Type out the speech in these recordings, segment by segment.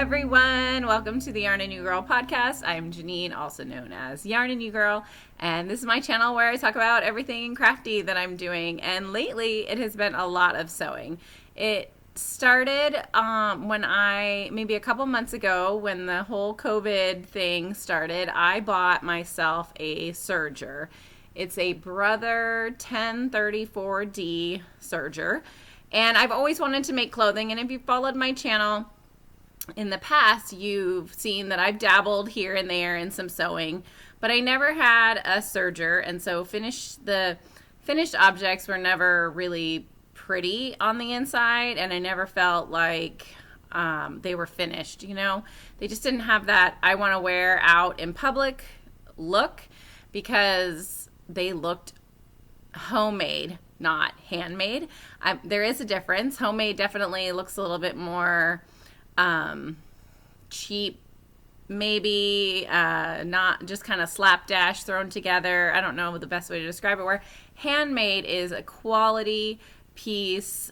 everyone. Welcome to the Yarn and You Girl podcast. I'm Janine, also known as Yarn and You Girl, and this is my channel where I talk about everything crafty that I'm doing. And lately, it has been a lot of sewing. It started when maybe a couple months ago, when the whole COVID thing started. I bought myself a serger. It's a Brother 1034D serger. And I've always wanted to make clothing, and if you followed my channel in the past, you've seen that I've dabbled here and there in some sewing, but I never had a serger, and so the finished objects were never really pretty on the inside, and I never felt like they were finished, you know? They just didn't have that I want to wear out in public look, because they looked homemade, not handmade. There is a difference. Homemade definitely looks a little bit more cheap, maybe not just kind of slapdash thrown together. I don't know the best way to describe it. Where handmade is a quality piece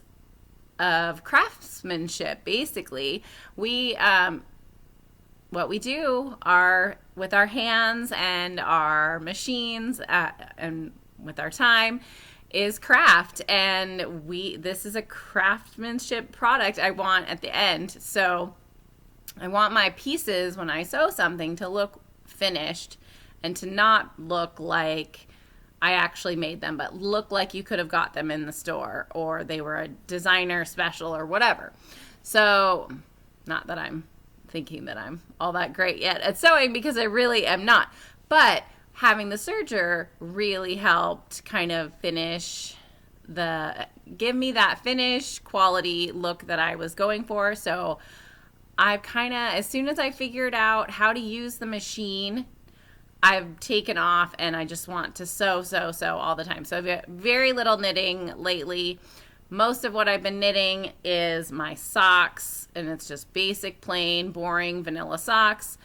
of craftsmanship. Basically, what we do are with our hands and our machines and with our time is craft, and this is a craftsmanship product I want at the end. So I want my pieces, when I sew something, to look finished and to not look like I actually made them, but look like you could have got them in the store or they were a designer special or whatever. So, not that I'm thinking that I'm all that great yet at sewing, because I really am not, but having the serger really helped kind of give me that finished quality look that I was going for. So I've as soon as I figured out how to use the machine, I've taken off and I just want to sew all the time. So I've got very little knitting lately. Most of what I've been knitting is my socks, and it's just basic, plain, boring, vanilla socks.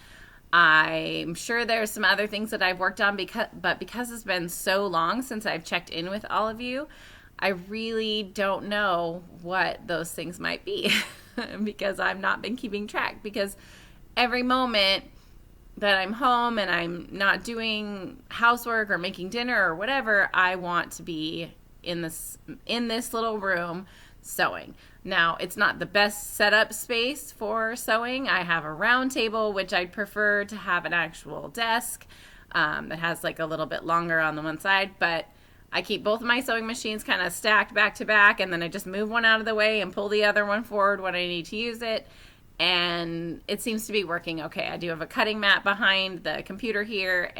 I'm sure there's some other things that I've worked on, but because it's been so long since I've checked in with all of you, I really don't know what those things might be because I've not been keeping track, because every moment that I'm home and I'm not doing housework or making dinner or whatever, I want to be in this little room sewing. Now, it's not the best setup space for sewing. I have a round table, which I'd prefer to have an actual desk that has like a little bit longer on the one side, but I keep both of my sewing machines kind of stacked back to back, and then I just move one out of the way and pull the other one forward when I need to use it, and it seems to be working okay. I do have a cutting mat behind the computer here,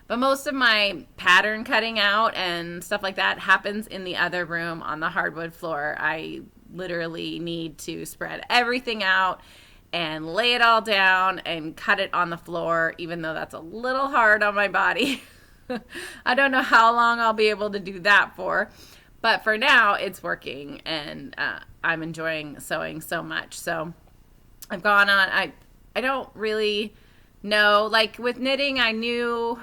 but most of my pattern cutting out and stuff like that happens in the other room on the hardwood floor. I literally need to spread everything out and lay it all down and cut it on the floor, even though that's a little hard on my body. I don't know how long I'll be able to do that for, but for now it's working, and I'm enjoying sewing so much. So I've gone on, I don't really know, like with knitting, I knew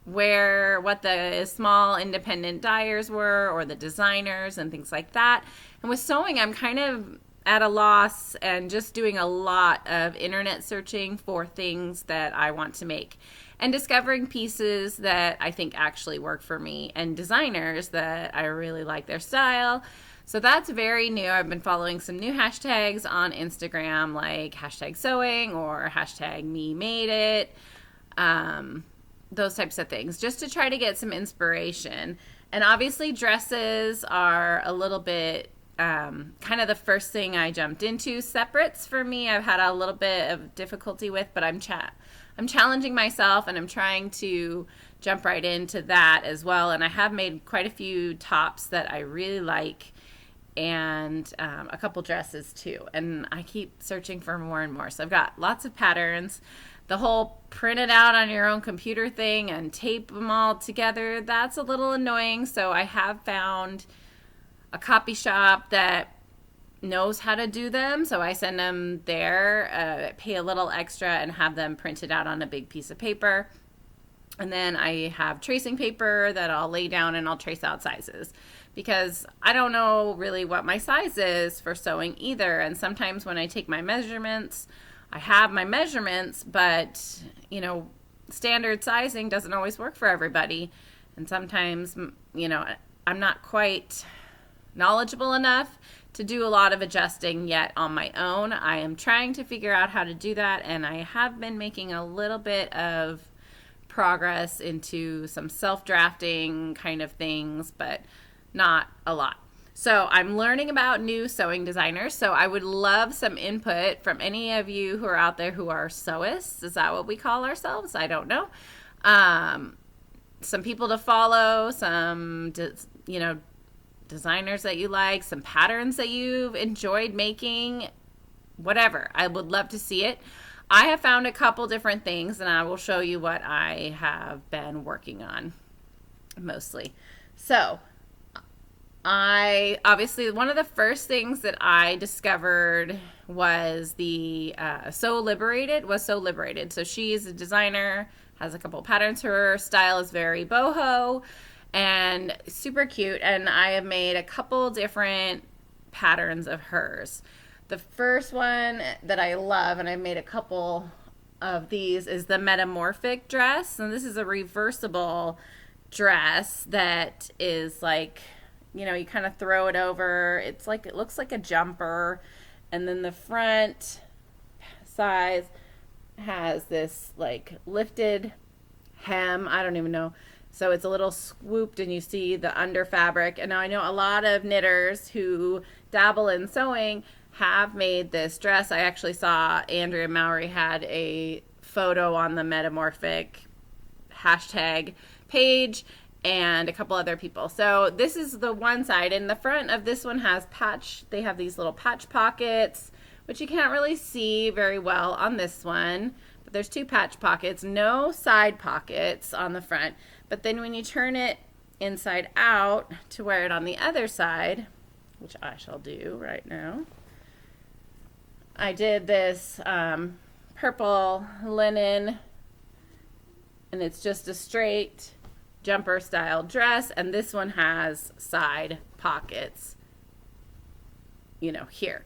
what the small independent dyers were, or the designers and things like that. And with sewing, I'm kind of at a loss and just doing a lot of internet searching for things that I want to make and discovering pieces that I think actually work for me and designers that I really like their style. So that's very new. I've been following some new hashtags on Instagram, like hashtag sewing or hashtag me made it. Those types of things, just to try to get some inspiration. And obviously dresses are a little bit kind of the first thing I jumped into. Separates for me, I've had a little bit of difficulty with, but I'm challenging myself, and I'm trying to jump right into that as well. And I have made quite a few tops that I really like, and a couple dresses too. And I keep searching for more and more. So I've got lots of patterns. The whole print it out on your own computer thing and tape them all together, that's a little annoying. So I have found a copy shop that knows how to do them. So I send them there, pay a little extra, and have them printed out on a big piece of paper. And then I have tracing paper that I'll lay down and I'll trace out sizes, because I don't know really what my size is for sewing either. And sometimes when I take my measurements, I have my measurements, but you know, standard sizing doesn't always work for everybody. And sometimes, you know, I'm not quite knowledgeable enough to do a lot of adjusting yet on my own. I am trying to figure out how to do that, and I have been making a little bit of progress into some self-drafting kind of things, but not a lot. So I'm learning about new sewing designers. So I would love some input from any of you who are out there who are sewists. Is that what we call ourselves? I don't know. Some people to follow, some, you know, designers that you like, some patterns that you've enjoyed making, whatever. I would love to see it. I have found a couple different things, and I will show you what I have been working on mostly. So obviously one of the first things that I discovered was the Sew Liberated. So she's a designer, has a couple patterns. Her style is very boho and super cute, and I have made a couple different patterns of hers. The first one that I love, and I made a couple of these, is the Metamorphic Dress. And this is a reversible dress that is like, you know, you kind of throw it over. It's like, it looks like a jumper. And then the front size has this like lifted hem. I don't even know. So it's a little swooped, and you see the under fabric. And now I know a lot of knitters who dabble in sewing have made this dress. I actually saw Andrea Mowry had a photo on the Metamorphic hashtag page, and a couple other people. So this is the one side, and the front of this one has they have these little patch pockets, which you can't really see very well on this one, but there's 2 patch pockets, no side pockets on the front. But then when you turn it inside out to wear it on the other side, which I shall do right now, I did this purple linen, and it's just a straight jumper style dress, and this one has side pockets, you know, here.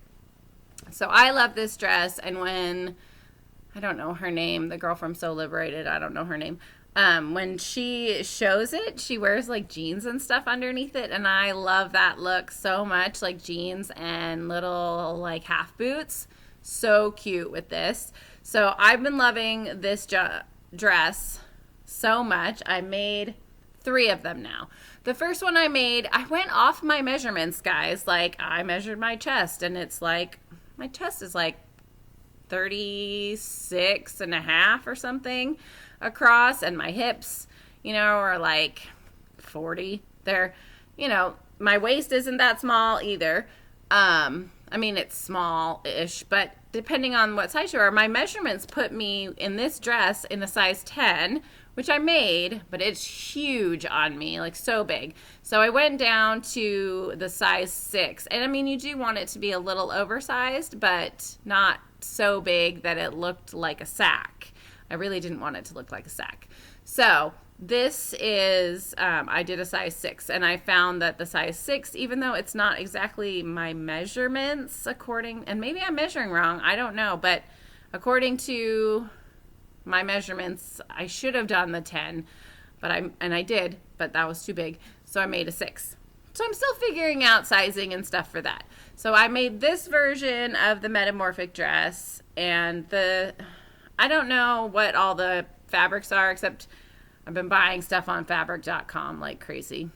So I love this dress, and when, I don't know her name, the girl from Sew Liberated, I don't know her name, when she shows it, she wears like jeans and stuff underneath it, and I love that look so much, like jeans and little like half boots. So cute with this. So I've been loving this dress so much. I made 3 of them now. The first one I made, I went off my measurements, guys. Like, I measured my chest, and it's like, my chest is like 36 and a half or something across, and my hips, you know, are like 40. They're, you know, my waist isn't that small either. I mean, it's small-ish, but depending on what size you are, my measurements put me in this dress in a size 10, which I made, but it's huge on me, like so big. So I went down to the size 6. And I mean, you do want it to be a little oversized, but not so big that it looked like a sack. I really didn't want it to look like a sack. So this is, I did a size 6, and I found that the size 6, even though it's not exactly my measurements and maybe I'm measuring wrong, I don't know, but according to my measurements, I should have done the 10, but I did, but that was too big, so I made a 6. So I'm still figuring out sizing and stuff for that. So I made this version of the Metamorphic Dress, and I don't know what all the fabrics are, except I've been buying stuff on fabric.com like crazy,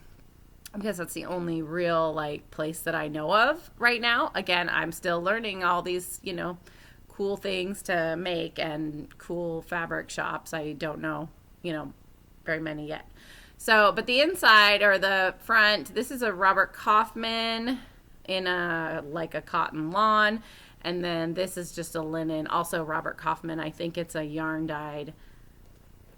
because that's the only real like place that I know of right now. Again, I'm still learning all these, you know, cool things to make and cool fabric shops. I don't know, you know, very many yet. So, but the inside or the front, this is a Robert Kaufman in a cotton lawn. And then this is just a linen, also Robert Kaufman. I think it's a yarn dyed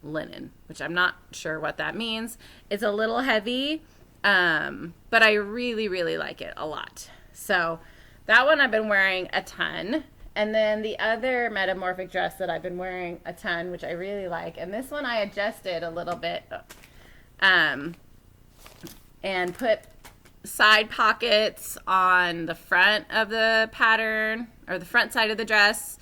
linen, which I'm not sure what that means. It's a little heavy, but I really, really like it a lot. So that one I've been wearing a ton. And then the other Metamorphic dress that I've been wearing a ton, which I really like, and this one I adjusted a little bit, and put side pockets on the front of the pattern, or the front side of the dress,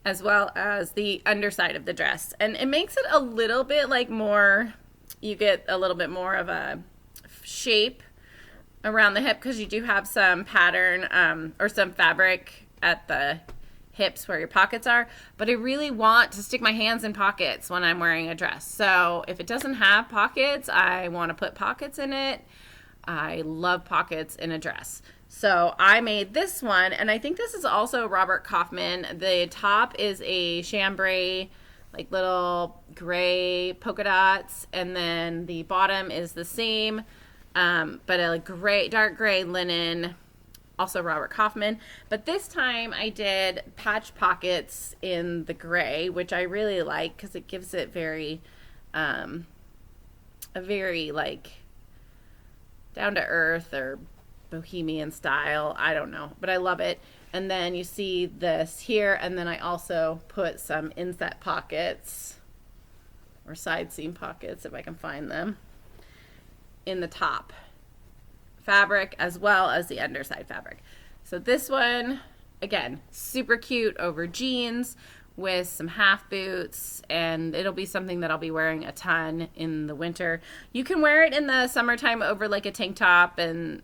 as well as the underside of the dress. And it makes it a little bit like more, you get a little bit more of a shape around the hip, because you do have some pattern or some fabric at the hips where your pockets are. But I really want to stick my hands in pockets when I'm wearing a dress. So if it doesn't have pockets, I want to put pockets in it. I love pockets in a dress. So I made this one, and I think this is also Robert Kaufman. The top is a chambray, like little gray polka dots, and then the bottom is the same, but a gray, dark gray linen, also Robert Kaufman. But this time I did patch pockets in the gray, which I really like because it gives it very, a very like down to earth or bohemian style. I don't know, but I love it. And then you see this here, and then I also put some inset pockets or side seam pockets, if I can find them, in the top fabric as well as the underside fabric. So this one, again, super cute over jeans with some half boots, and it'll be something that I'll be wearing a ton in the winter. You can wear it in the summertime over like a tank top and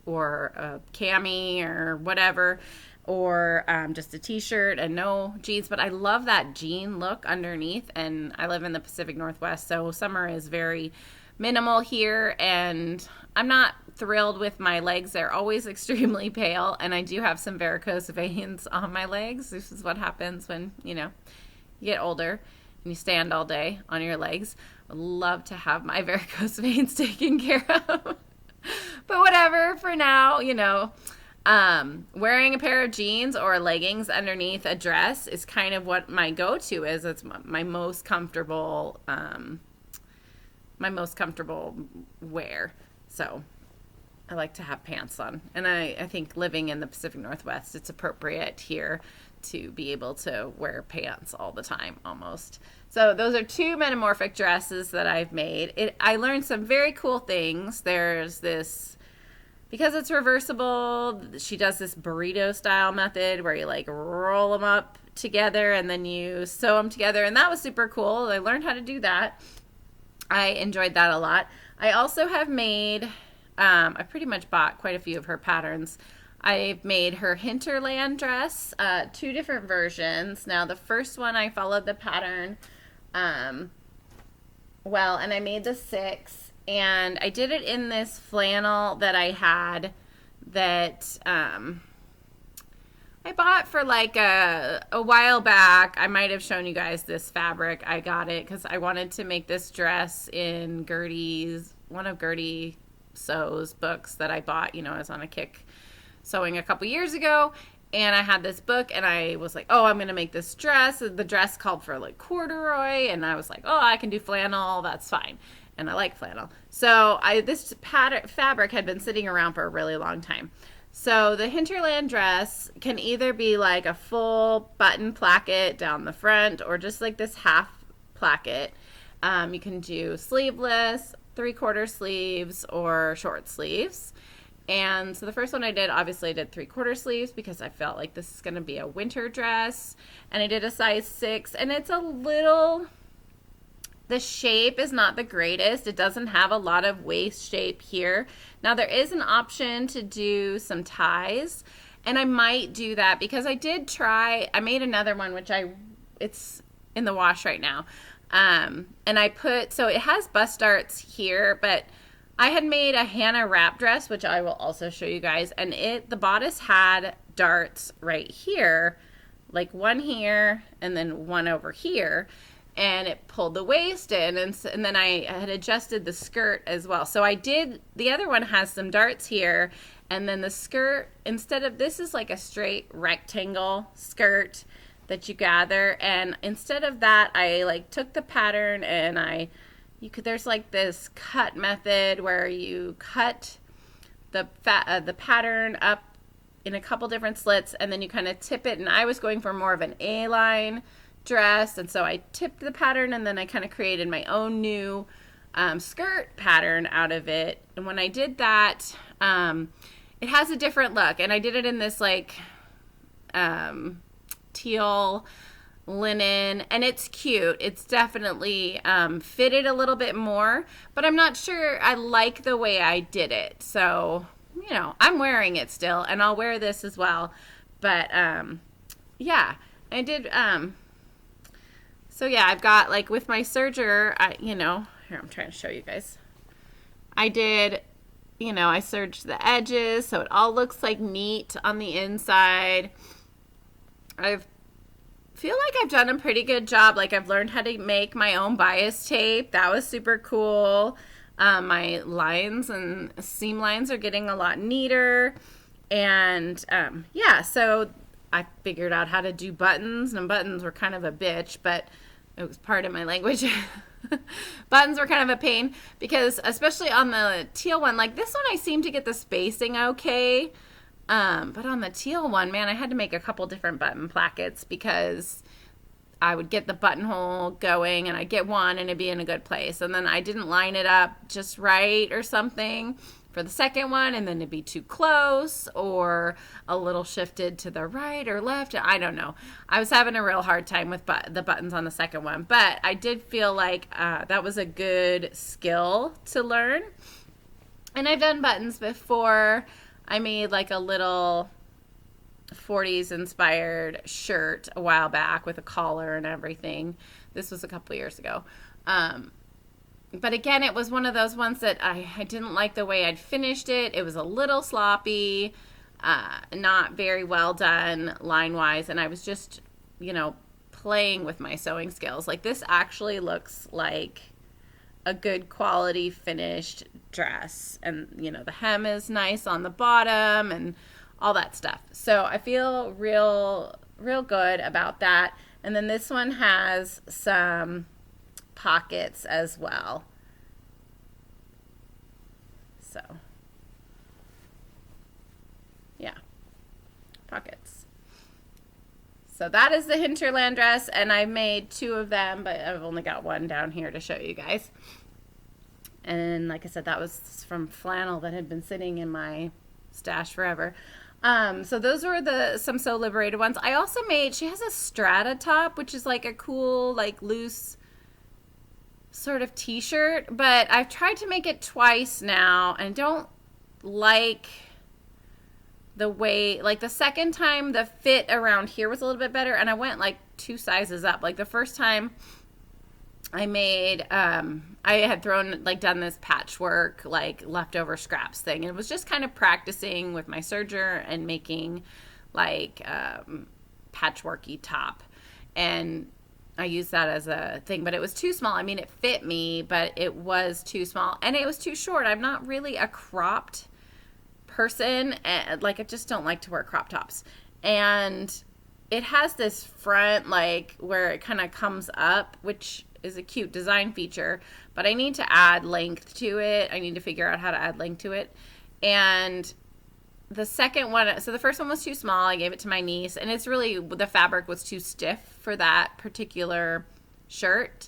or a cami or whatever, or just a t-shirt and no jeans. But I love that jean look underneath, and I live in the Pacific Northwest, so summer is very minimal here, and I'm not thrilled with my legs. They're always extremely pale, and I do have some varicose veins on my legs. This is what happens when, you know, you get older and you stand all day on your legs. I would love to have my varicose veins taken care of. But whatever, for now, you know, wearing a pair of jeans or leggings underneath a dress is kind of what my go-to is. It's my most comfortable wear. So I like to have pants on, and I think living in the Pacific Northwest, it's appropriate here to be able to wear pants all the time almost. So those are two Metamorphic dresses that I've made. I learned some very cool things. There's this, because it's reversible, she does this burrito style method where you like roll them up together and then you sew them together, and that was super cool. I learned how to do that. I enjoyed that a lot. I also have made, I pretty much bought quite a few of her patterns. I've made her Hinterland dress, two different versions. Now, the first one I followed the pattern well, and I made the 6, and I did it in this flannel that I had that I bought for like a while back. I might have shown you guys this fabric. I got it because I wanted to make this dress in one of Gertie Sew's books that I bought. You know, I was on a kick sewing a couple years ago, and I had this book, and I was like, oh, I'm going to make this dress. The dress called for like corduroy, and I was like, oh, I can do flannel. That's fine. And I like flannel. So this fabric had been sitting around for a really long time. So the Hinterland dress can either be like a full button placket down the front or just like this half placket. You can do sleeveless, 3/4 sleeves, or short sleeves. And so the first one I did, obviously I did 3/4 sleeves because I felt like this is going to be a winter dress. And I did a size 6, and it's a little, the shape is not the greatest. It doesn't have a lot of waist shape here. Now there is an option to do some ties, and I might do that because I did try, I made another one, which it's in the wash right now. And I put, so it has bust darts here, but I had made a Hannah wrap dress, which I will also show you guys, and the bodice had darts right here, like one here and then one over here, and it pulled the waist in, and then I had adjusted the skirt as well. So I did, the other one has some darts here, and then the skirt, instead of, this is like a straight rectangle skirt that you gather, and instead of that, I like took the pattern and there's like this cut method where you cut the pattern up in a couple different slits, and then you kind of tip it, and I was going for more of an A-line dress, and so I tipped the pattern, and then I kind of created my own new skirt pattern out of it. And when I did that, it has a different look, and I did it in this like teal linen, and it's cute. It's definitely fitted a little bit more, but I'm not sure I like the way I did it. So, you know, I'm wearing it still, and I'll wear this as well. But yeah, I did. So yeah, I've got like with my serger, you know, here I'm trying to show you guys. I did, you know, I serged the edges so it all looks like neat on the inside. I feel like I've done a pretty good job. Like I've learned how to make my own bias tape. That was super cool. My lines and seam lines are getting a lot neater. And yeah, so I figured out how to do buttons, and buttons were kind of a bitch, but it was part of my language. Buttons were kind of a pain because especially on the teal one, like this one I seem to get the spacing okay. But on the teal one, man, I had to make a couple different button plackets because I would get the buttonhole going and I'd get one and it'd be in a good place. And then I didn't line it up just right or something for the second one, and then it'd be too close or a little shifted to the right or left. I don't know. I was having a real hard time with the buttons on the second one, but I did feel like that was a good skill to learn. And I've done buttons before. I made like a little 40s inspired shirt a while back with a collar and everything. This was a couple years ago. But again, it was one of those ones that I didn't like the way I'd finished it. It was a little sloppy, not very well done line-wise, and I was just, you know, playing with my sewing skills. Like this actually looks like a good quality finished dress, and you know the hem is nice on the bottom and all that stuff. So I feel real good about that. And then this one has some pockets as well. So yeah, pockets. So that is the Hinterland dress, and I made 2 of them, but I've only got one down here to show you guys. And like I said, that was from flannel that had been sitting in my stash forever. So those were some So Liberated ones. I also made, she has a strata top, which is like a cool, like loose sort of t-shirt, but I've tried to make it twice now and don't like the way, like the second time the fit around here was a little bit better, and I went like 2 sizes up. Like the first time I made, I had done this patchwork, like leftover scraps thing, and it was just kind of practicing with my serger and making like patchworky top, and I used that as a thing, but it was too small. I mean, it fit me, but it was too small, and it was too short. I'm not really a cropped person, like I just don't like to wear crop tops. And it has this front, like where it kind of comes up, which is a cute design feature, but I need to add length to it. I need to figure out how to add length to it. And the second one, so the first one was too small. I gave it to my niece, and it's really, the fabric was too stiff for that particular shirt.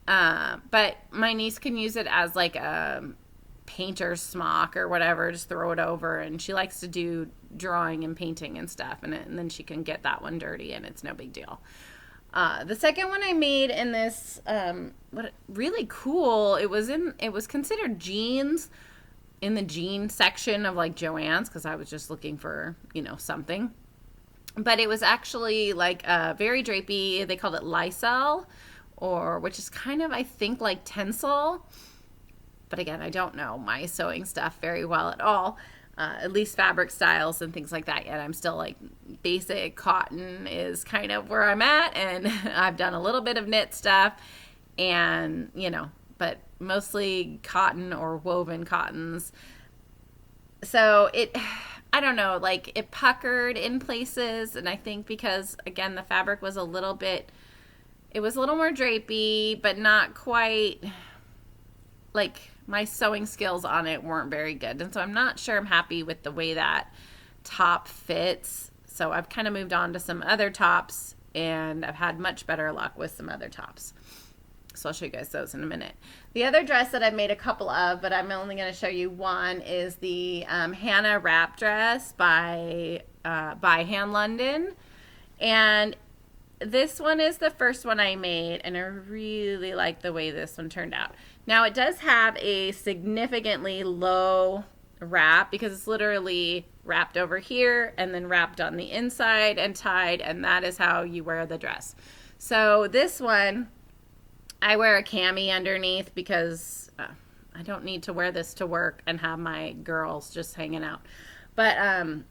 But my niece can use it as like a painter's smock or whatever, just throw it over, and she likes to do drawing and painting and stuff, and then she can get that one dirty and it's no big deal. The second one I made in this, really cool, it was considered jeans in the jean section of like Joann's, because I was just looking for, you know, something. But it was actually like very drapey. They called it Lysol, which is kind of, I think, like Tencel. But again, I don't know my sewing stuff very well at all, at least fabric styles and things like that yet. I'm still like basic cotton is kind of where I'm at, and I've done a little bit of knit stuff, and you know, but mostly cotton or woven cottons. So I don't know, like it puckered in places, and I think because again the fabric was a little more drapey, but not quite, like my sewing skills on it weren't very good, and so I'm not sure I'm happy with the way that top fits. So I've kind of moved on to some other tops, and I've had much better luck with some other tops. So I'll show you guys those in a minute. The other dress that I've made a couple of, but I'm only going to show you one, is the Hannah wrap dress by Han London. And this one is the first one I made, and I really like the way this one turned out. Now, it does have a significantly low wrap because it's literally wrapped over here and then wrapped on the inside and tied, and that is how you wear the dress. So this one, I wear a cami underneath because I don't need to wear this to work and have my girls just hanging out. But, and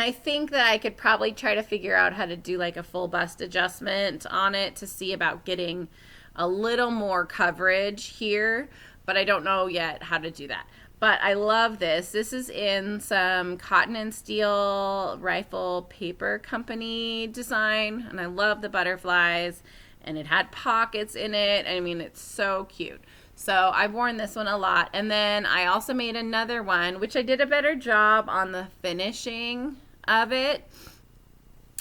I think that I could probably try to figure out how to do like a full bust adjustment on it to see about getting a little more coverage here, but I don't know yet how to do that. But I love this. This is in some Cotton and Steel Rifle Paper Company design, and I love the butterflies, and it had pockets in it. I mean, it's so cute. So I've worn this one a lot. And then I also made another one, which I did a better job on the finishing of it,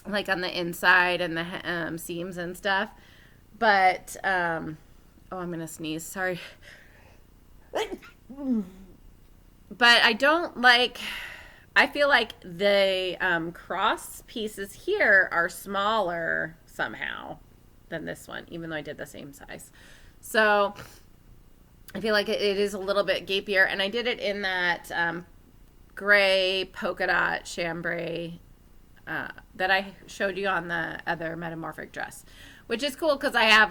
like on the inside and the seams and stuff. But, oh, I'm going to sneeze. Sorry. But I don't like, I feel like the cross pieces here are smaller somehow than this one, even though I did the same size. So I feel like it is a little bit gapier, and I did it in that gray polka dot chambray that I showed you on the other Metamorphic dress, which is cool because I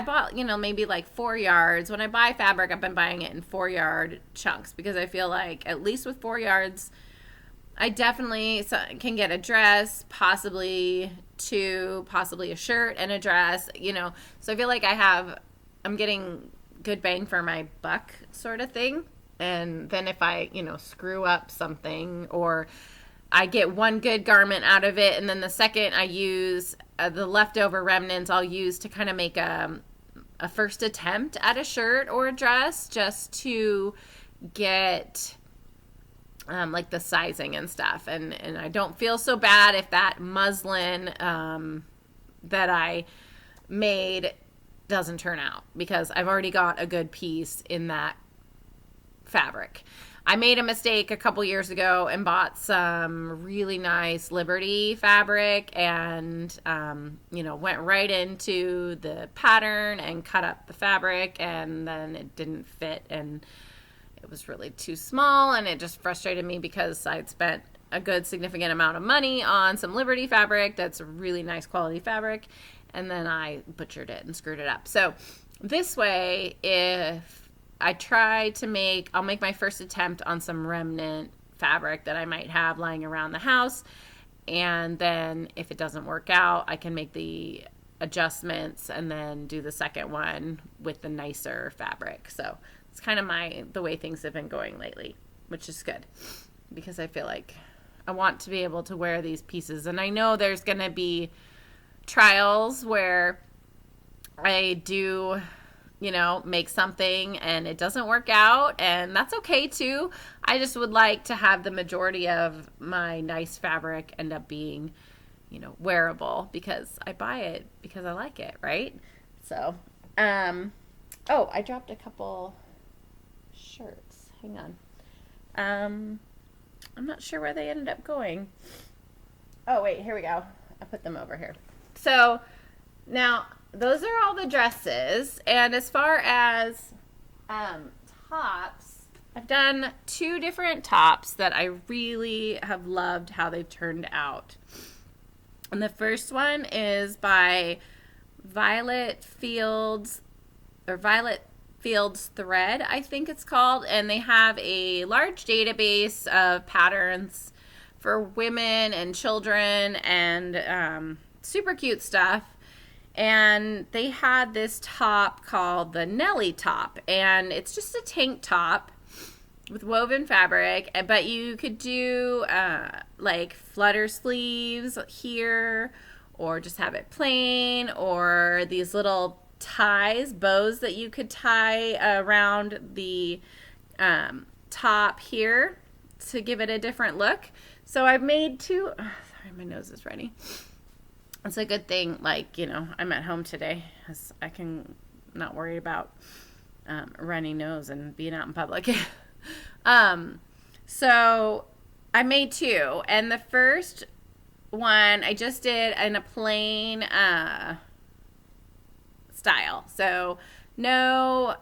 bought, you know, maybe like 4 yards. When I buy fabric, I've been buying it in 4-yard chunks because I feel like at least with 4 yards, I definitely can get a dress, possibly 2, possibly a shirt and a dress, you know. So I feel like I'm getting good bang for my buck sort of thing. And then if I, you know, screw up something, or I get one good garment out of it, and then the second I use the leftover remnants, I'll use to kind of make a first attempt at a shirt or a dress, just to get like the sizing and stuff, and I don't feel so bad if that muslin that I made doesn't turn out, because I've already got a good piece in that fabric. I made a mistake a couple years ago and bought some really nice Liberty fabric, and you know, went right into the pattern and cut up the fabric, and then it didn't fit, and it was really too small, and it just frustrated me because I'd spent a good significant amount of money on some Liberty fabric that's a really nice quality fabric, and then I butchered it and screwed it up. So this way, if I try to I'll make my first attempt on some remnant fabric that I might have lying around the house, and then if it doesn't work out, I can make the adjustments and then do the second one with the nicer fabric. So it's kind of the way things have been going lately, which is good, because I feel like I want to be able to wear these pieces. And I know there's going to be trials where I do, you know, make something and it doesn't work out, and that's okay too. I just would like to have the majority of my nice fabric end up being, you know, wearable, because I buy it because I like it, right? So, oh, I dropped a couple shirts. Hang on. I'm not sure where they ended up going. Oh, wait, here we go. I put them over here. So now those are all the dresses. And as far as tops, I've done 2 different tops that I really have loved how they've turned out. And the first one is by Violette Fields Thread, I think it's called, and they have a large database of patterns for women and children, and super cute stuff. And they had this top called the Nelly top, and it's just a tank top with woven fabric, but you could do like flutter sleeves here, or just have it plain, or these little bows that you could tie around the top here, to give it a different look. So I've made two. Oh, sorry, my nose is runny. It's a good thing, like, you know, I'm at home today, because I can not worry about runny nose and being out in public. So I made two, and the first one I just did in a plain style. So no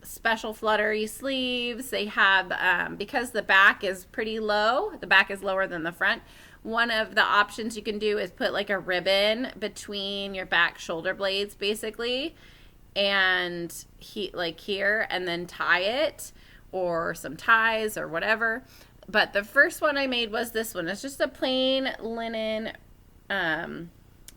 special fluttery sleeves. They have, because the back is pretty low, the back is lower than the front, one of the options you can do is put like a ribbon between your back shoulder blades, basically, and like here, and then tie it, or some ties or whatever. But the first one I made was this one. It's just a plain linen that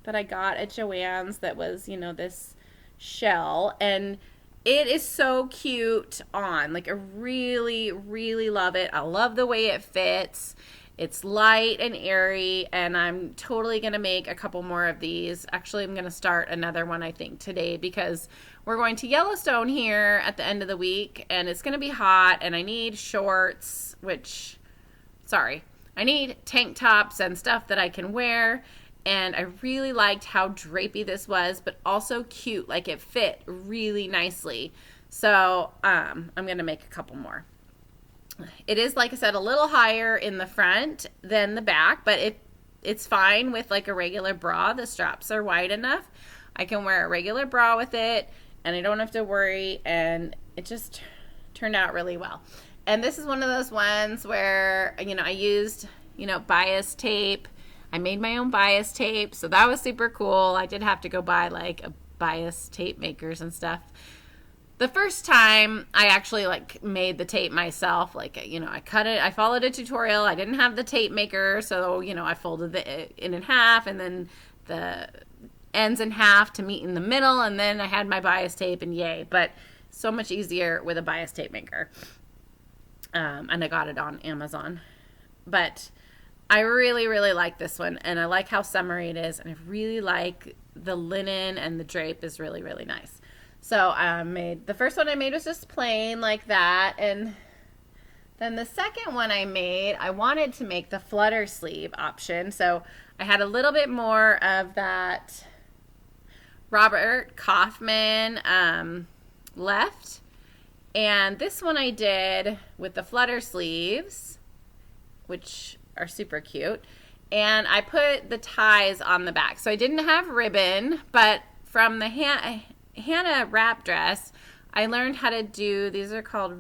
I got at Joann's that was, you know, this shell, and it is so cute on. Like, I really, really love it. I love the way it fits. It's light and airy, and I'm totally going to make a couple more of these. Actually, I'm going to start another one, I think, today, because we're going to Yellowstone here at the end of the week, and it's going to be hot, and I need shorts, I need tank tops and stuff that I can wear, and I really liked how drapey this was, but also cute. Like, it fit really nicely. So I'm going to make a couple more. It is, like I said, a little higher in the front than the back, but it's fine with like a regular bra. The straps are wide enough. I can wear a regular bra with it, and I don't have to worry, and it just turned out really well. And this is one of those ones where, you know, I used, you know, bias tape. I made my own bias tape, so that was super cool. I did have to go buy like a bias tape makers and stuff. The first time I actually like made the tape myself, like, you know, I cut it, I followed a tutorial. I didn't have the tape maker, so, you know, I folded it in half, and then the ends in half to meet in the middle, and then I had my bias tape, and yay. But so much easier with a bias tape maker. And I got it on Amazon. But I really, really like this one, and I like how summery it is, and I really like the linen, and the drape is really, really nice. So the first one I made was just plain like that, and then the second one I made, I wanted to make the flutter sleeve option, so I had a little bit more of that Robert Kaufman left, and this one I did with the flutter sleeves, which are super cute, and I put the ties on the back. So I didn't have ribbon, but from the Hannah wrap dress, I learned how to do, these are called,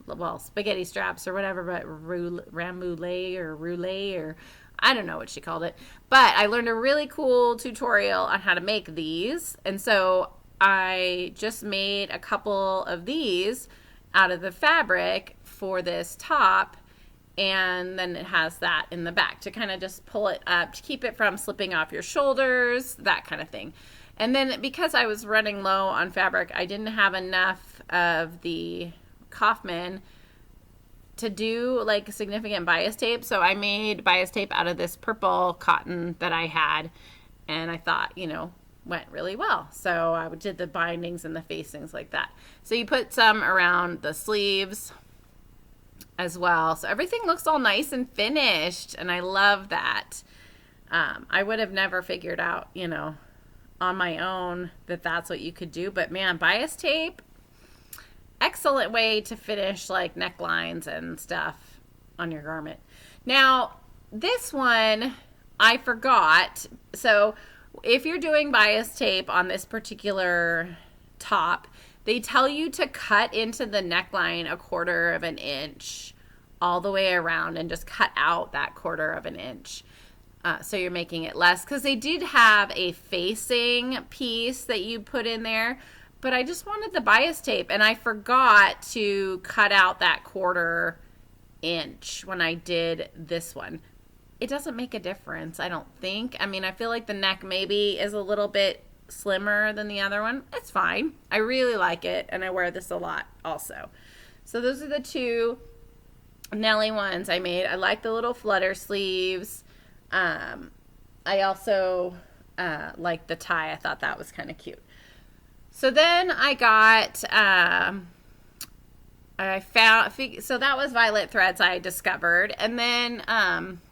well, spaghetti straps or whatever, but ramoulé or I don't know what she called it. But I learned a really cool tutorial on how to make these. And so I just made a couple of these out of the fabric for this top. And then it has that in the back to kind of just pull it up to keep it from slipping off your shoulders, that kind of thing. And then because I was running low on fabric, I didn't have enough of the Kaufman to do like significant bias tape. So I made bias tape out of this purple cotton that I had, and I thought, you know, went really well. So I did the bindings and the facings like that. So you put some around the sleeves as well. So everything looks all nice and finished, and I love that. I would have never figured out, you know, on my own that that's what you could do, but man, bias tape, excellent way to finish like necklines and stuff on your garment. Now this one I forgot, so if you're doing bias tape on this particular top, they tell you to cut into the neckline 1/4 of an inch all the way around, and just cut out that 1/4 of an inch. So you're making it less, because they did have a facing piece that you put in there, but I just wanted the bias tape, and I forgot to cut out that 1/4 inch when I did this one. It doesn't make a difference, I don't think. I mean, I feel like the neck maybe is a little bit slimmer than the other one. It's fine. I really like it, and I wear this a lot also. So those are the two Nelly ones I made. I like the little flutter sleeves. I also like the tie. I thought that was kind of cute. So then I got, I so that was Violet Threads I discovered, and then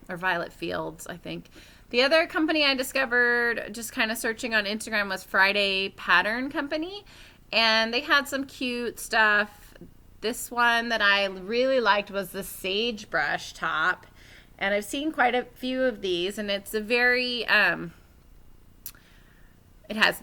or Violet Fields, I think. The other company I discovered just kind of searching on Instagram was Friday Pattern Company, and they had some cute stuff. This one that I really liked was the Sagebrush top, and I've seen quite a few of these, and it's a very it has,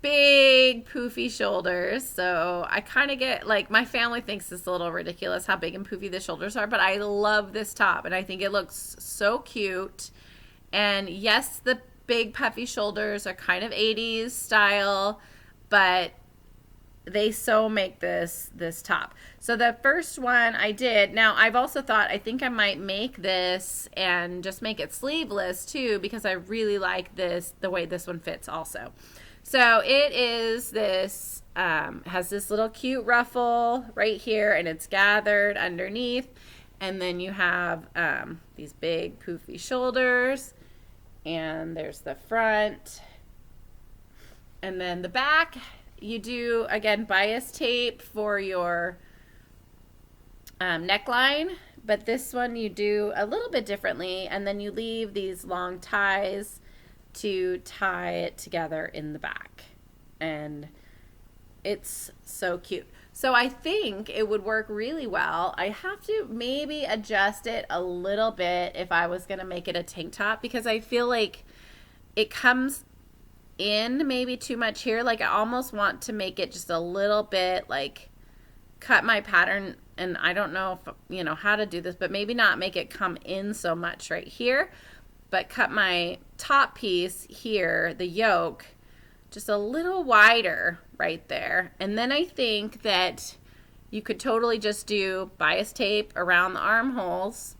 big poofy shoulders, so I kind of get, like, my family thinks it's a little ridiculous how big and poofy the shoulders are, but I love this top, and I think it looks so cute. And yes, the big puffy shoulders are kind of 80s style, but they so make this top. So the first one I did, now I've also thought I think I might make this and just make it sleeveless too, because I really like this, the way this one fits also. So it is this, has this little cute ruffle right here, and it's gathered underneath. And then you have these big poofy shoulders, and there's the front. And then the back, you do, again, bias tape for your neckline, but this one you do a little bit differently, and then you leave these long ties to tie it together in the back, and it's so cute. So I think it would work really well. I have to maybe adjust it a little bit if I was going to make it a tank top, because I feel like it comes in maybe too much here. Like, I almost want to make it just a little bit, like, cut my pattern, and I don't know if, how to do this, but maybe not make it come in so much right here, but cut my top piece here, the yoke, just a little wider right there. And then I think that you could totally just do bias tape around the armholes,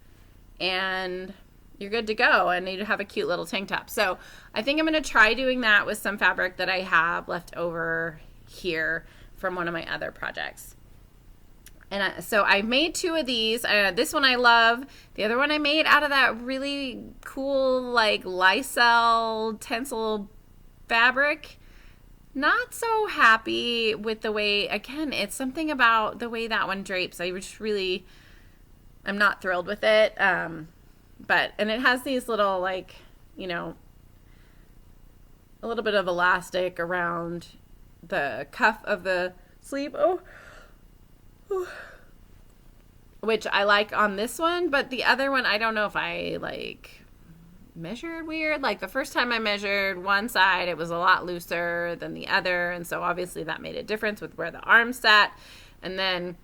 and you're good to go, and you have a cute little tank top. So I think I'm going to try doing that with some fabric that I have left over here from one of my other projects. And so I made two of these. This one I love. The other one I made out of that really cool, like, Lysol tencel fabric. Not so happy with the way, again, it's something about the way that one drapes. I'm not thrilled with it. And it has these little, like, a little bit of elastic around the cuff of the sleeve. Which I like on this one, but the other one, I don't know if I, like, measured weird. Like, the first time I measured one side, it was a lot looser than the other, and so obviously that made a difference with where the arm sat. And then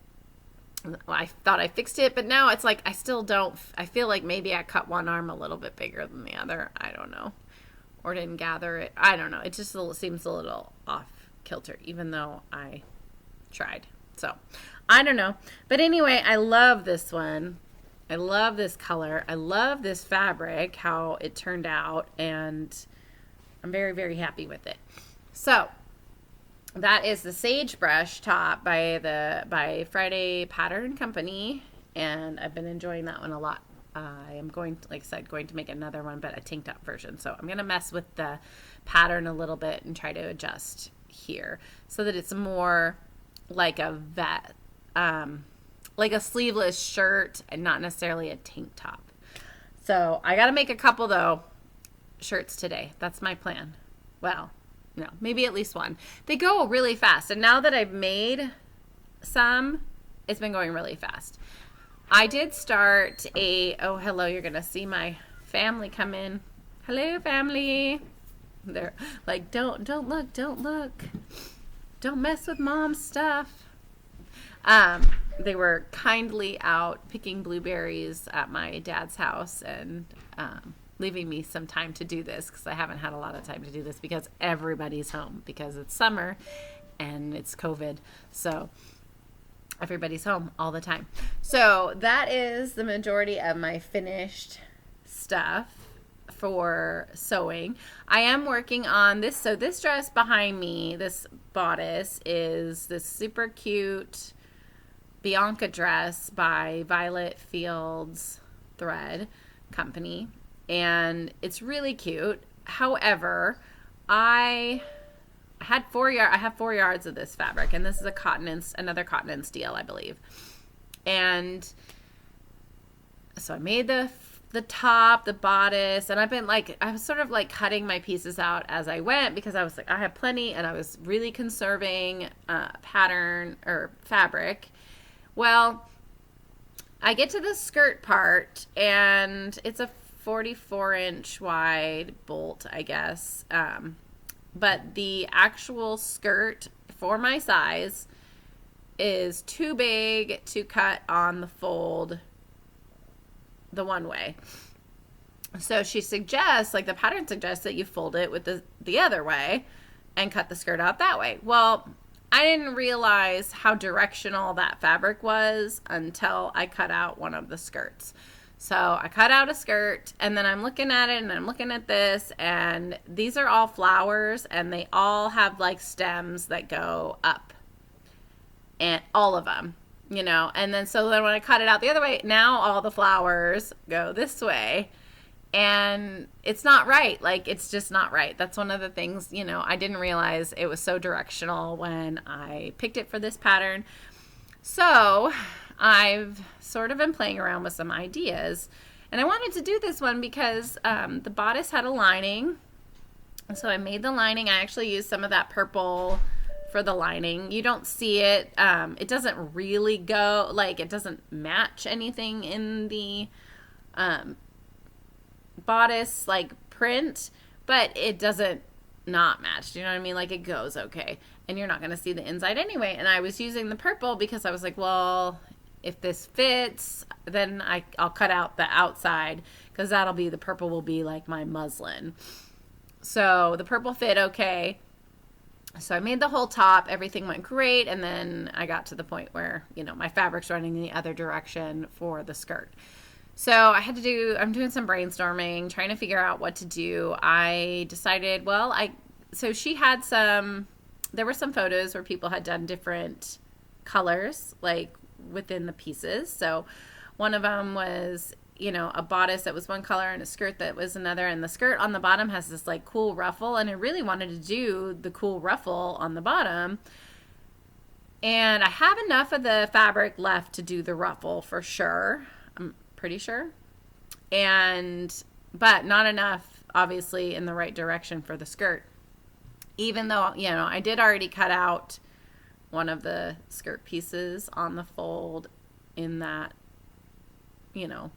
I thought I fixed it, but now it's like I still don't. I feel like maybe I cut one arm a little bit bigger than the other. I don't know. Or didn't gather it. I don't know. It just seems a little off kilter, even though I tried. So I don't know. But anyway, I love this one. I love this color. I love this fabric, how it turned out, and I'm very, very happy with it. So that is the Sagebrush top by Friday Pattern Company, and I've been enjoying that one a lot. I am going to, like I said, going to make another one, but a tank top version. So I'm going to mess with the pattern a little bit and try to adjust here so that it's more like a like a sleeveless shirt and not necessarily a tank top. So I got to make a couple, though, shirts today. That's my plan. Well, no, maybe at least one. They go really fast. And now that I've made some, it's been going really fast. I did start oh, hello, you're going to see my family come in. Hello, family. They're like, don't look. Don't mess with mom's stuff. They were kindly out picking blueberries at my dad's house and leaving me some time to do this, because I haven't had a lot of time to do this because everybody's home, because it's summer and it's COVID. So everybody's home all the time. So that is the majority of my finished stuff for sewing. I am working on this. So this dress behind me, this bodice, is this super cute Bianca dress by Violet Fields Thread Company, and it's really cute. However, I have 4 yards of this fabric, and this is another cotton and steel, I believe. And so I made the top, the bodice, and I was sort of like cutting my pieces out as I went because I was like, I have plenty, and I was really conserving pattern or fabric. Well, I get to the skirt part, and it's a 44-inch wide bolt, I guess. But the actual skirt for my size is too big to cut on the fold the one way. So she suggests, like the pattern suggests, that you fold it with the other way and cut the skirt out that way. Well, I didn't realize how directional that fabric was until I cut out one of the skirts. So I cut out a skirt, and then I'm looking at it, and I'm looking at this, and these are all flowers, and they all have like stems that go up, and all of them, you know. And then so then when I cut it out the other way, now all the flowers go this way, and it's not right. Like, it's just not right. That's one of the things, you know, I didn't realize it was so directional when I picked it for this pattern. So I've sort of been playing around with some ideas, and I wanted to do this one because the bodice had a lining. So I made the lining. I actually used some of that purple for the lining. You don't see it. It doesn't really go, like, it doesn't match anything in the bodice like print, but it doesn't not match. Do you know what I mean? Like, it goes okay, and you're not going to see the inside anyway. And I was using the purple because I was like, well, if this fits, then I'll cut out the outside, because the purple will be like my muslin. So the purple fit okay. So I made the whole top, everything went great, and then I got to the point where, you know, my fabric's running the other direction for the skirt. So I'm doing some brainstorming, trying to figure out what to do. I decided, so she had there were some photos where people had done different colors, like within the pieces. So one of them was, you know, a bodice that was one color and a skirt that was another, and the skirt on the bottom has this like cool ruffle, and I really wanted to do the cool ruffle on the bottom. And I have enough of the fabric left to do the ruffle for sure. I'm pretty sure. But not enough, obviously, in the right direction for the skirt. Even though, you know, I did already cut out one of the skirt pieces on the fold in that, you know,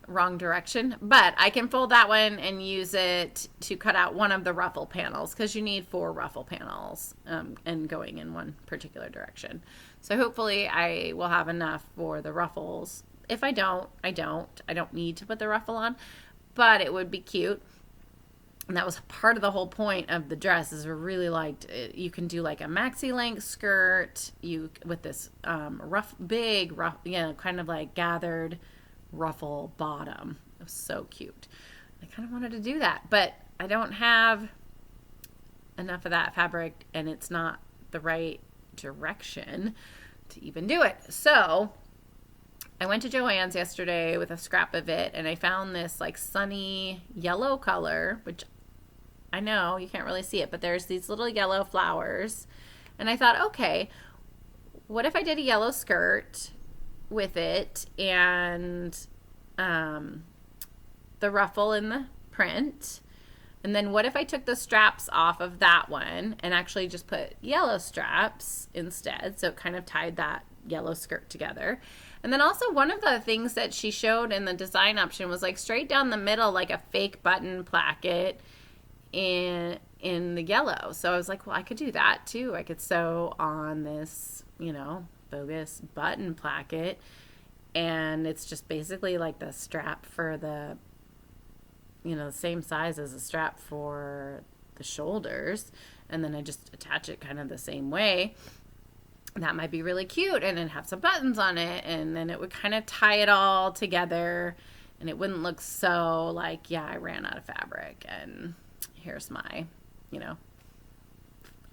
wrong direction, but I can fold that one and use it to cut out one of the ruffle panels, because you need 4 ruffle panels and going in one particular direction. So hopefully I will have enough for the ruffles. If I don't, I don't need to put the ruffle on, but it would be cute. And that was part of the whole point of the dress, is we really liked it. You can do like a maxi length skirt with this big, you know, kind of like gathered ruffle bottom. It was so cute. I kind of wanted to do that, but I don't have enough of that fabric, and it's not the right direction to even do it. So I went to Joann's yesterday with a scrap of it, and I found this like sunny yellow color, which I know you can't really see it, but there's these little yellow flowers. And I thought, okay, what if I did a yellow skirt with it and the ruffle in the print? And then what if I took the straps off of that one and actually just put yellow straps instead? So it kind of tied that yellow skirt together. And then also one of the things that she showed in the design option was like straight down the middle, like a fake button placket in the yellow. So I was like, well, I could do that too. I could sew on this, you know, bogus button placket, and it's just basically like the strap for the, you know, the same size as the strap for the shoulders, and then I just attach it kind of the same way. That might be really cute, and then have some buttons on it, and then it would kind of tie it all together, and it wouldn't look so like, yeah, I ran out of fabric and here's my, you know,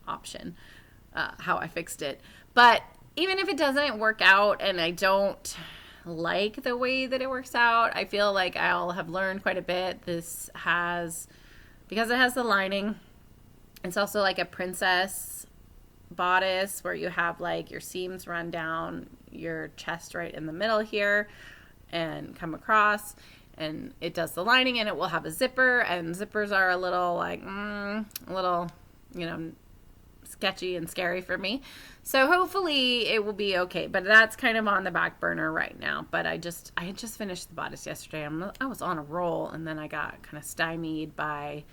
option, how I fixed it. But even if it doesn't work out and I don't like the way that it works out, I feel like I'll have learned quite a bit. Because it has the lining, it's also like a princess bodice where you have like your seams run down your chest right in the middle here and come across, and it does the lining, and it will have a zipper, and zippers are a little like a little, you know, sketchy and scary for me. So hopefully it will be okay, but that's kind of on the back burner right now. But I had just finished the bodice yesterday. I was on a roll, and then I got kind of stymied by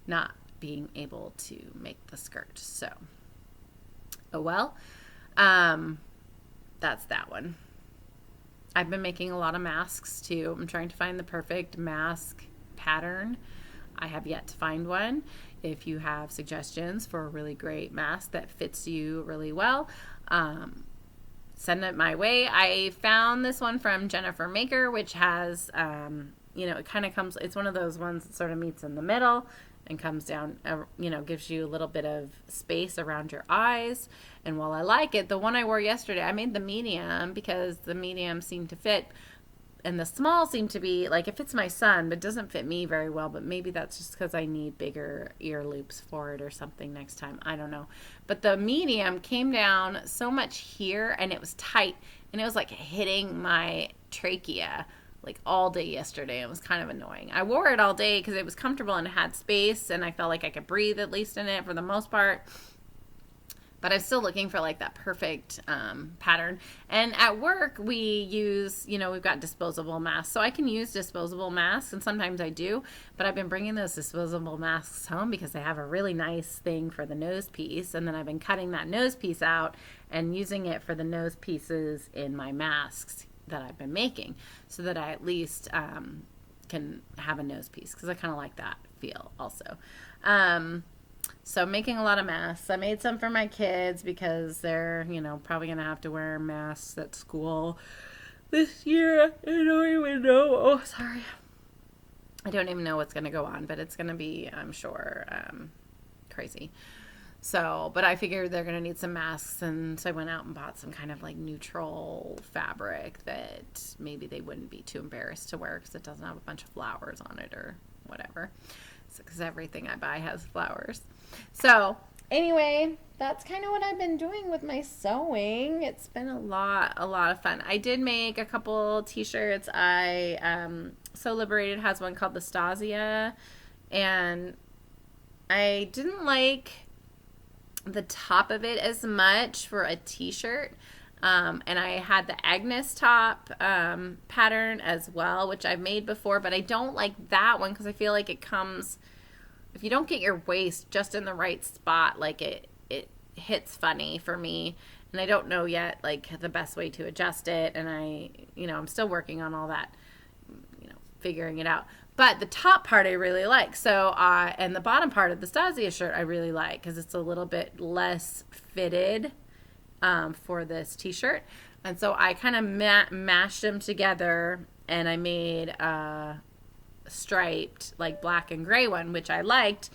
not being able to make the skirt. So oh well. That's that one. I've been making a lot of masks too. I'm trying to find the perfect mask pattern. I have yet to find one. If you have suggestions for a really great mask that fits you really well, send it my way. I found this one from Jennifer Maker, which has, it kind of comes, it's one of those ones that sort of meets in the middle and comes down, gives you a little bit of space around your eyes. And while I like it, the one I wore yesterday, I made the medium because the medium seemed to fit, and the small seemed to be, like, it fits my son, but doesn't fit me very well. But maybe that's just because I need bigger ear loops for it or something next time. I don't know. But the medium came down so much here, and it was tight, and it was like hitting my trachea like all day yesterday. It was kind of annoying. I wore it all day because it was comfortable and it had space, and I felt like I could breathe at least in it for the most part. But I'm still looking for like that perfect pattern. And at work we use, we've got disposable masks. So I can use disposable masks, and sometimes I do. But I've been bringing those disposable masks home because they have a really nice thing for the nose piece. And then I've been cutting that nose piece out and using it for the nose pieces in my masks that I've been making, so that I at least can have a nose piece, because I kind of like that feel also. So I'm making a lot of masks. I made some for my kids because they're, probably going to have to wear masks at school this year. I don't even know. Oh, sorry. I don't even know what's going to go on, but it's going to be, I'm sure, crazy. So, but I figured they're going to need some masks, and so I went out and bought some kind of like neutral fabric that maybe they wouldn't be too embarrassed to wear because it doesn't have a bunch of flowers on it or whatever. Because everything I buy has flowers. So anyway, that's kind of what I've been doing with my sewing. It's been a lot of fun. I did make a couple t-shirts. So Liberated has one called the Stasia, and I didn't like the top of it as much for a t-shirt. And I had the Agnes top pattern as well, which I've made before, but I don't like that one because I feel like it comes, if you don't get your waist just in the right spot, like it hits funny for me, and I don't know yet like the best way to adjust it, and I'm still working on all that, figuring it out. But the top part I really like, so and the bottom part of the Stasia shirt I really like because it's a little bit less fitted for this t-shirt, and so I kind of mashed them together, and I made a striped like black and gray one, which I like.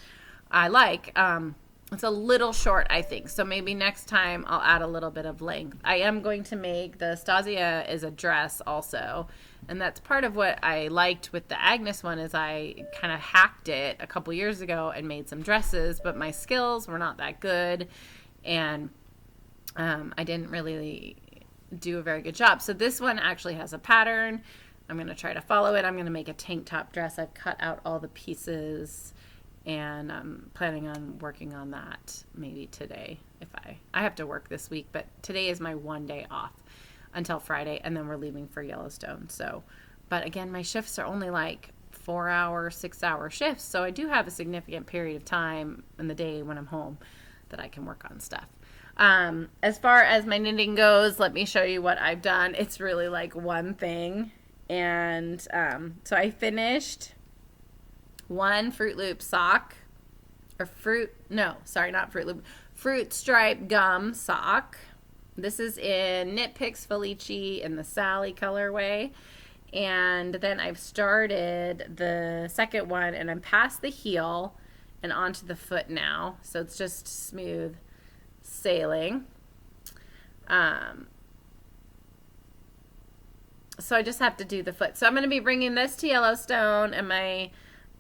It's a little short, I think, so maybe next time I'll add a little bit of length. I am going to make the Stasia is a dress also, and that's part of what I liked with the Agnes one, is I kind of hacked it a couple years ago and made some dresses, but my skills were not that good, and I didn't really do a very good job. So this one actually has a pattern. I'm going to try to follow it. I'm going to make a tank top dress. I've cut out all the pieces, and I'm planning on working on that maybe today. If I have to work this week, but today is my one day off until Friday, and then we're leaving for Yellowstone. So, but again, my shifts are only like 4-hour, 6-hour shifts. So I do have a significant period of time in the day when I'm home that I can work on stuff. As far as my knitting goes, let me show you what I've done. It's really like one thing. And so I finished one Fruit Loop sock, or Fruit Stripe gum sock. This is in Knit Picks Felici in the Sally colorway. And then I've started the second one, and I'm past the heel and onto the foot now. So it's just smooth sailing. So I just have to do the foot. So I'm going to be bringing this to Yellowstone, and my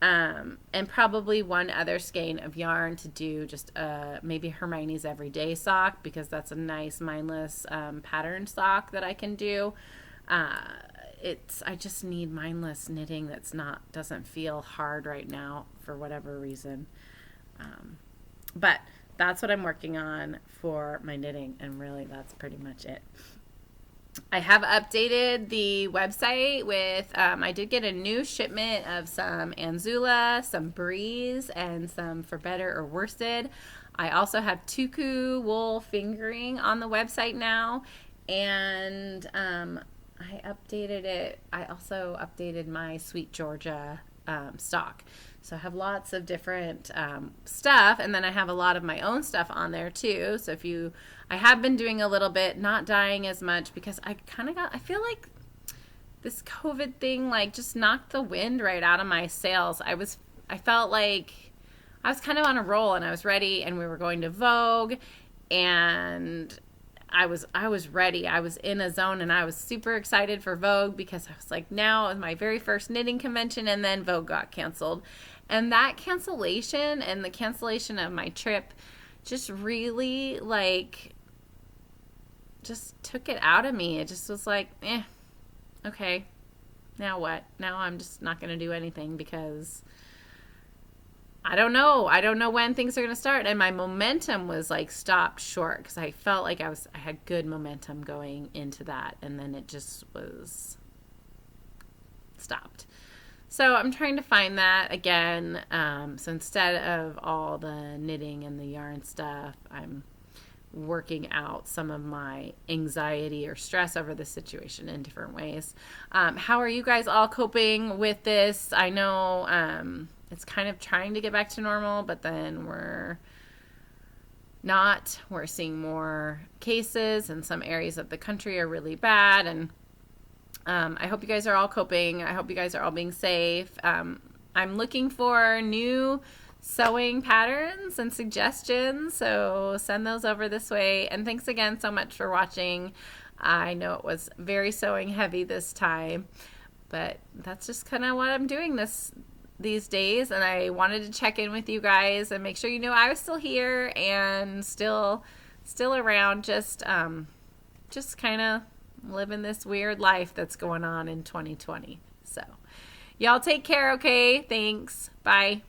And probably one other skein of yarn to do just maybe Hermione's Everyday sock, because that's a nice mindless pattern sock that I can do. I just need mindless knitting doesn't feel hard right now for whatever reason. But that's what I'm working on for my knitting, and really that's pretty much it. I have updated the website with, I did get a new shipment of some Anzula, some Breeze, and some For Better or Worsted. I also have Tuku wool fingering on the website now, and I updated it. I also updated my Sweet Georgia stock. So I have lots of different stuff, and then I have a lot of my own stuff on there too. So I have been doing a little bit, not dyeing as much, because I feel like this COVID thing like just knocked the wind right out of my sails. I felt like I was kind of on a roll, and I was ready, and we were going to Vogue, and I was ready. I was in a zone, and I was super excited for Vogue, because I was like, now is my very first knitting convention, and then Vogue got canceled. And that cancellation and the cancellation of my trip just really just took it out of me. It just was like, okay, now what? Now I'm just not going to do anything, because I don't know. I don't know when things are going to start. And my momentum was like stopped short, because I felt like I had good momentum going into that. And then it just was stopped. So I'm trying to find that again. So instead of all the knitting and the yarn stuff, I'm working out some of my anxiety or stress over the situation in different ways. How are you guys all coping with this? I know it's kind of trying to get back to normal, but then we're not. We're seeing more cases, and some areas of the country are really bad. And I hope you guys are all coping. I hope you guys are all being safe. I'm looking for new sewing patterns and suggestions, so send those over this way. And thanks again so much for watching. I know it was very sewing heavy this time, but that's just kind of what I'm doing these days, and I wanted to check in with you guys and make sure you know I was still here and still around, just kind of living this weird life that's going on in 2020. So y'all take care, okay? Thanks. Bye.